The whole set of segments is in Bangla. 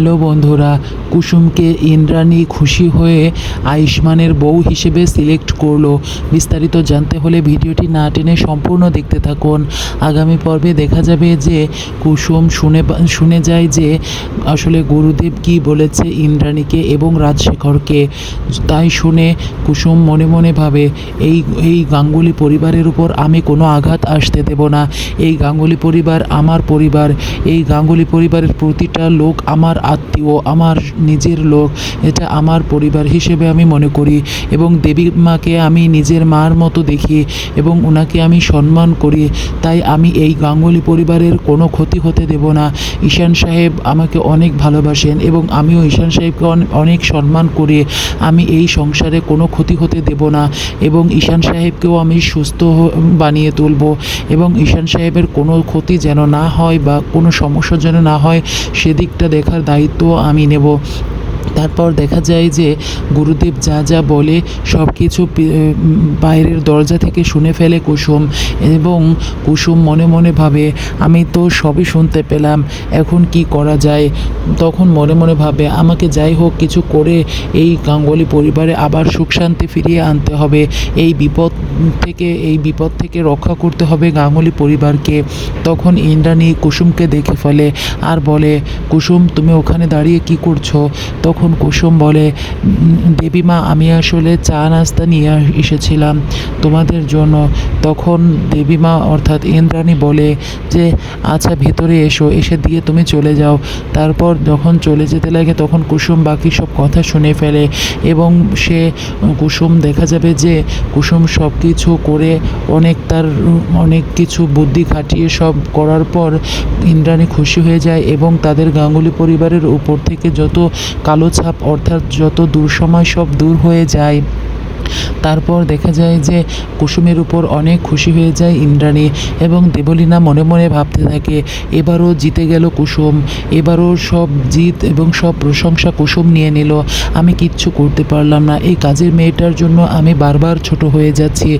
হ্যালো বন্ধুরা, কুসুমকে ইন্দ্রাণী খুশি হয়ে আয়ুষ্মানের বউ হিসেবে সিলেক্ট করলো। বিস্তারিত জানতে হলে ভিডিওটি না টেনে সম্পূর্ণ দেখতে থাকুন। আগামী পর্বে দেখা যাবে যে কুসুম শুনে যায় যে আসলে গুরুদেব কি বলেছে ইন্দ্রাণীকে এবং রাজশেখরকে। তাই শুনে কুসুম মনে মনে ভাবে এই গাঙ্গুলি পরিবারের উপর আমি কোনো আঘাত আসতে দেব না। এই গাঙ্গুলি পরিবার আমার পরিবার, এই গাঙ্গুলি পরিবারের প্রতিটা লোক আমার আত্মীয়, আমার নিজের লোক। এটা আমার পরিবার হিসেবে আমি মনে করি এবং দেবী মাকে আমি নিজের মার মতো দেখি এবং ওনাকে আমি সম্মান করি। তাই আমি এই গাঙ্গুলি পরিবারের কোনো ক্ষতি হতে দেব না। ঈশান সাহেব আমাকে অনেক ভালোবাসেন এবং আমিও ঈশান সাহেবকে অনেক সম্মান করি। আমি এই সংসারে কোনো ক্ষতি হতে দেব না এবং ঈশান সাহেবকেও আমি সুস্থ বানিয়ে তুলব এবং ঈশান সাহেবের কোনো ক্ষতি যেন না হয় বা কোনো সমস্যা যেন না হয় সেদিকটা দেখার দায়িত্ব আমি নেব। তারপর দেখা যায় যে গুরুদেব যা যা বলে সব কিছু বাইরের দরজা থেকে শুনে ফেলে কুসুম এবং কুসুম মনে মনে ভাবে আমি তো সবই শুনতে পেলাম, এখন কি করা যায়। তখন মনে মনে ভাবে আমাকে যাই হোক কিছু করে এই গাঙ্গুলি পরিবারে আবার সুখ শান্তি ফিরিয়ে আনতে হবে। এই বিপদ থেকে রক্ষা করতে হবে গাঙ্গুলি পরিবারকে। তখন ইন্দ্রাণী কুসুমকে দেখে ফেলে আর বলে, কুসুম তুমি ওখানে দাঁড়িয়ে কি করছো? তখন কুসুম বলে, দেবীমা আমি আসলে চা নাস্তা নিয়ে এসেছিলাম তোমাদের জন্য। তখন দেবীমা অর্থাৎ ইন্দ্রাণী বলে যে আচ্ছা ভেতরে এসো, এসে দিয়ে তুমি চলে যাও। তারপর যখন চলে যেতে লাগে তখন কুসুম বাকি সব কথা শুনে ফেলে এবং কুসুম দেখা যাবে যে কুসুম সব কিছু করে তার অনেক কিছু বুদ্ধি খাটিয়ে সব করার পর ইন্দ্রাণী খুশি হয়ে যায় এবং তাদের গাঙ্গুলি পরিবারের উপর থেকে যত কালো ছাপ অর্থাৎ যত দুঃসময় সব দূর হয়ে যায়। তারপর দেখা যায় যে কুসুমের উপর অনেক খুশি হয়ে যায় ইন্দ্রাণী এবং দেবলীনা মনে মনে ভাবতে থাকে এবারও জিতে গেল কুসুম, এবারও সব জিত এবং সব প্রশংসা কুসুম নিয়ে নিল। আমি কিচ্ছু করতে পারলাম না, এই কাজের মেয়েটার জন্য আমি বারবার ছোট হয়ে যাচ্ছি।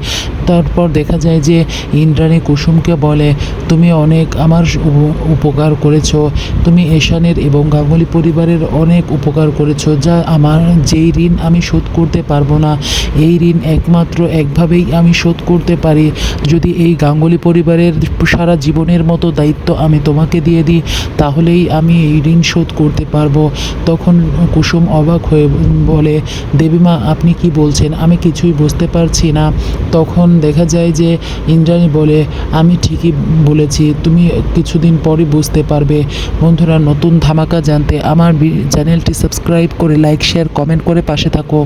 তারপর দেখা যায় যে ইন্দ্রাণী কুসুমকে বলে তুমি অনেক আমার উপকার করেছো, তুমি ঈশানের এবং গাঙ্গুলি পরিবারের অনেক উপকার করেছো, যা আমার যেই ঋণ আমি শোধ করতে পারবো না। এই ঋণ একমাত্র একভাবেই আমি শোধ করতে পারি যদি এই গাঙ্গুলি পরিবারের সারা জীবনের মতো দায়িত্ব আমি তোমাকে দিয়ে দিই, তাহলেই আমি এই ঋণ শোধ করতে পারবো। তখন কুসুম অবাক হয়ে বলে, দেবীমা আপনি কি বলছেন, আমি কিছুই বুঝতে পারছি না। তখন দেখা যায় যে ইন্দ্রাণী বলে আমি ঠিকই বলেছি, তুমি কিছুদিন পরই বুঝতে পারবে। বন্ধুরা, নতুন ধামাকা জানতে আমার চ্যানেলটি সাবস্ক্রাইব করে লাইক শেয়ার কমেন্ট করে পাশে থাকো।